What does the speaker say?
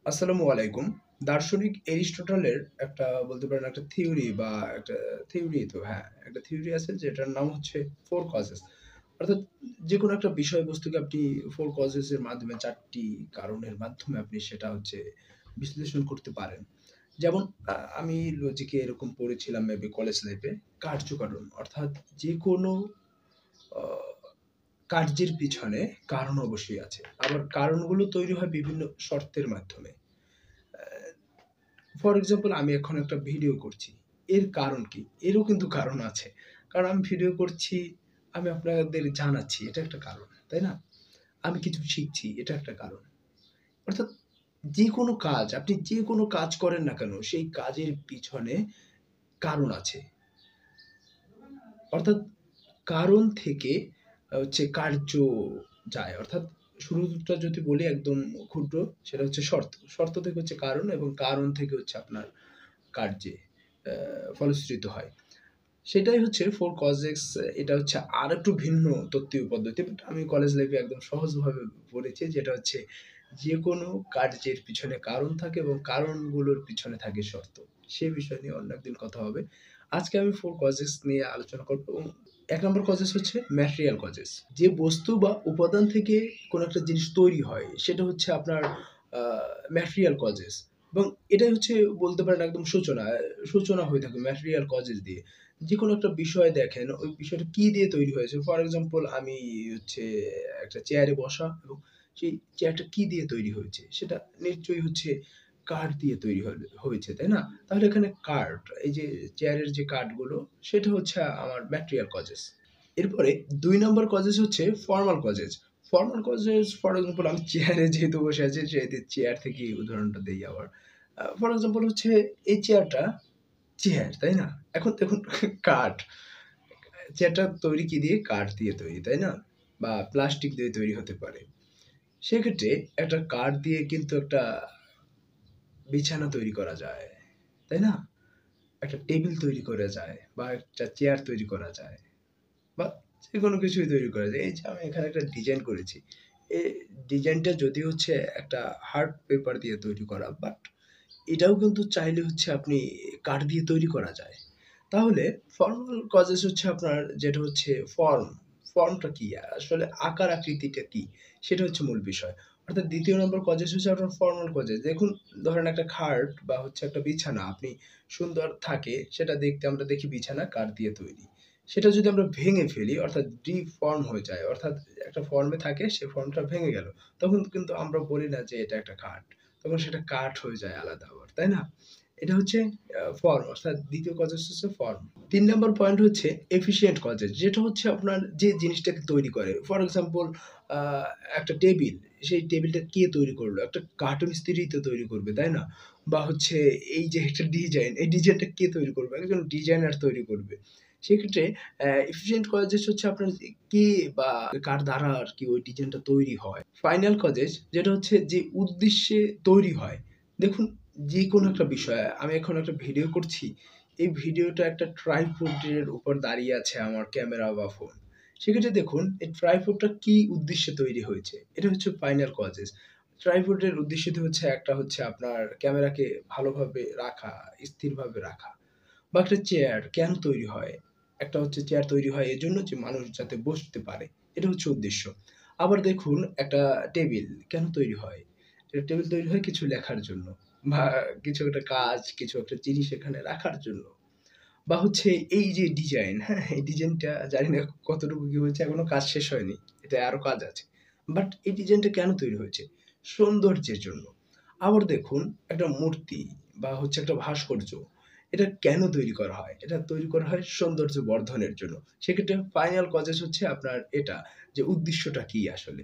আসসালামু আলাইকুম। দার্শনিক এরিস্টটলের একটা বলতে পারেন একটা থিওরি বা একটা থিওরি তো হ্যাঁ, একটা থিওরি আছে যেটার নাম হচ্ছে 4 কজেস। অর্থাৎ যেকোনো একটা বিষয়বস্তুকে আপনি 4 কজেস এর মাধ্যমে ৪ টি কারণের মাধ্যমে আপনি সেটা হচ্ছে বিশ্লেষণ করতে পারেন। যেমন আমি লজিকে এরকম পড়েছিলাম মেবি কলেজ লাইফে কার্যকারণ অর্থাৎ যেকোনো আ কার্যের পিছনে কারণ অবশ্যই আছে। আবার কারণগুলো তৈরি হয় বিভিন্ন শর্তের মাধ্যমে। আ ফর এক্সাম্পল আমি এখন একটা ভিডিও করছি। এর কারণ কি? এরও কিন্তু কারণ আছে। কারণ আমি ভিডিও করছি, আমি আপনাদের জানাচ্ছি, এটা একটা কারণ। তাই না? আমি কিছু শিখছি, এটা একটা কারণ। অর্থাৎ যেকোনো কাজ, আপনি যেকোনো কাজ করেন না কেন, সেই কাজের পিছনে কারণ আছে। অর্থাৎ কারণ থেকে হচ্ছে কার্য যায়। অর্থাৎ শুরুটা যদি বলি একদম ক্ষুদ্র, সেটা হচ্ছে শর্ত। শর্ত থেকে হচ্ছে কারণ এবং কারণ থেকে হচ্ছে আপনার কার্যে আ ফলশ্রুত হয়। সেটাই হচ্ছে 4 causes এটা হচ্ছে আরেকটু ভিন্ন তত্ত্বীয় পদ্ধতি। বাট আমি কলেজ লাইফে একদম সহজভাবে পড়েছি যেটা হচ্ছে যেকোনো কার্যের পিছনে কারণ থাকে এবং কারণগুলোর পিছনে থাকে শর্ত। সে বিষয় নিয়ে অন্য একদিন কথা হবে। আজকে আমি 4 causes নিয়ে আলোচনা করব এবং ১ নম্বর causes হচ্ছে material causes যে বস্তু বা উপাদান থেকে কোনো একটা জিনিস তৈরি হয় সেটা হচ্ছে আপনার আ material causes এবং এটাই হচ্ছে বলতে পারেন একদম সূচনা হয়ে থাকে material causes দিয়ে। যেকোনো একটা বিষয় দেখেন, ওই বিষয়টা কি দিয়ে তৈরি হয়েছে? ফর এক্সাম্পল আমি হচ্ছে একটা চেয়ারে বসা এবং সেই চেয়ারটা কি দিয়ে তৈরি হয়েছে? সেটা নিশ্চয়ই হচ্ছে কাঠ দিয়ে তৈরি হয়েছে, তাই না? তাহলে এখানে কাঠ, এই যে চেয়ারের যে কাঠগুলো, সেটা হচ্ছে আমার ম্যাটেরিয়াল কজেস। এরপরে ২ নাম্বার কজেস হচ্ছে formal causes. Formal causes for example আমি চেয়ারে যেহেতু বসে আছি, সেহেতু চেয়ার থেকেই উদাহরণটা দেই আবার। ফর এক্সাম্পল হচ্ছে এই চেয়ারটা চেয়ার, তাই না? এখন দেখুন কাঠ। চেয়ারটা তৈরি কি দিয়ে? কাঠ দিয়ে তৈরি, তাই না? বা প্লাস্টিক দিয়ে তৈরি হতে পারে। সেক্ষেত্রে একটা কাঠ দিয়ে কিন্তু একটা বিছানা তৈরি করা যায়, তাই না? একটা টেবিল তৈরি করা যায় বা একটা চেয়ার তৈরি করা যায় বা যেকোনো কিছুই তৈরি করা যায়। এই যে আমি এখানে একটা ডিজাইন করেছি। এই ডিজাইনটা যদিও হচ্ছে একটা হার্ড পেপার দিয়ে তৈরি করা, বাট এটাও কিন্তু চাইলে হচ্ছে আপনি কাঠ দিয়ে তৈরি করা যায়। তাহলে ফর্মাল কজেস হচ্ছে আপনার যেটা হচ্ছে ফর্ম। ফর্মটা কি? আসলে আকার আকৃতিটা কি? সেটা হচ্ছে মূল বিষয়। অর্থাৎ ২য় নম্বর কজেস হচ্ছে আপনার ফর্মাল কজেস। দেখুন ধরেন একটা খাট বা হচ্ছে একটা বিছানা আপনি সুন্দর থাকে সেটা দেখতে আমরা দেখি বিছানা কাঠ দিয়ে তৈরি। সেটা যদি আমরা ভেঙে ফেলি অর্থাৎ ডিফর্ম হয়ে যায় অর্থাৎ একটা ফর্মে থাকে সে ফর্মটা ভেঙে গেল। তখন কিন্তু আমরা বলি না যে এটা একটা খাট। তখন সেটা কাঠ হয়ে যায় আলাদা আবার, তাই না? এটা হচ্ছে ফর্ম অর্থাৎ ২য় কজেস হচ্ছে ফর্ম। ৩ নাম্বার পয়েন্ট হচ্ছে এফিশিয়েন্ট কজেস যেটা হচ্ছে আপনার যে জিনিসটাকে তৈরি করে। ফর এক্সাম্পল আ একটা টেবিল, সেই টেবিলটা কে তৈরি করলো? একটা কাঠমিস্ত্রি তো তৈরি করবে, তাই না? বা হচ্ছে এই যে একটা ডিজাইন, এই ডিজাইনটা কে তৈরি করবে? একজন ডিজাইনার তৈরি করবে। সেক্ষেত্রে এফিশিয়েন্ট কজেস হচ্ছে আপনার কে বা কার দ্বারা আরকি ওই ডিজাইনটা তৈরি হয়। ফাইনাল কজেস যেটা হচ্ছে যে উদ্দেশ্যে তৈরি হয়। দেখুন যেকোনো একটা বিষয় আমি এখন একটা ভিডিও করছি। এই ভিডিওটা একটা ট্রাইপড এর উপর দাঁড়িয়ে আছে আমার ক্যামেরা বা ফোন। সেক্ষেত্রে দেখুন এই ট্রাইপডটা কি উদ্দেশ্যে তৈরি হয়েছে? এটা হচ্ছে ফাইনাল কজেস। ট্রাইপড এর উদ্দেশ্যটি হচ্ছে একটা হচ্ছে আপনার ক্যামেরাকে ভালোভাবে রাখা, স্থিরভাবে রাখা। বা একটা চেয়ার কেন তৈরি হয়? একটা হচ্ছে চেয়ার তৈরি হয় এজন্য যে মানুষ যাতে বসতে পারে। এটা হচ্ছে উদ্দেশ্য। আবার দেখুন একটা টেবিল কেন তৈরি হয়? একটা টেবিল তৈরি হয় কিছু লেখার জন্য বা কিছু একটা কাজ, কিছু একটা জিনিস এখানে রাখার জন্য। বা হচ্ছে এই যে ডিজাইন, হ্যাঁ? এই ডিজাইনটা জানি না কতটুকু কি হয়েছে এখনো কাজ শেষ হয়নি। এটায় আরো কাজ আছে। বাট এই ডিজাইনটা কেন তৈরি হয়েছে? সৌন্দর্যের জন্য। আবার দেখুন একটা মূর্তি বা হচ্ছে একটা ভাস্কর্য। এটা কেন তৈরি করা হয়? এটা তৈরি করা হয় সৌন্দর্য বর্ধনের জন্য। সেক্ষেত্রে ফাইনাল কজেস হচ্ছে আপনার এটা যে উদ্দেশ্যটা কি আসলে?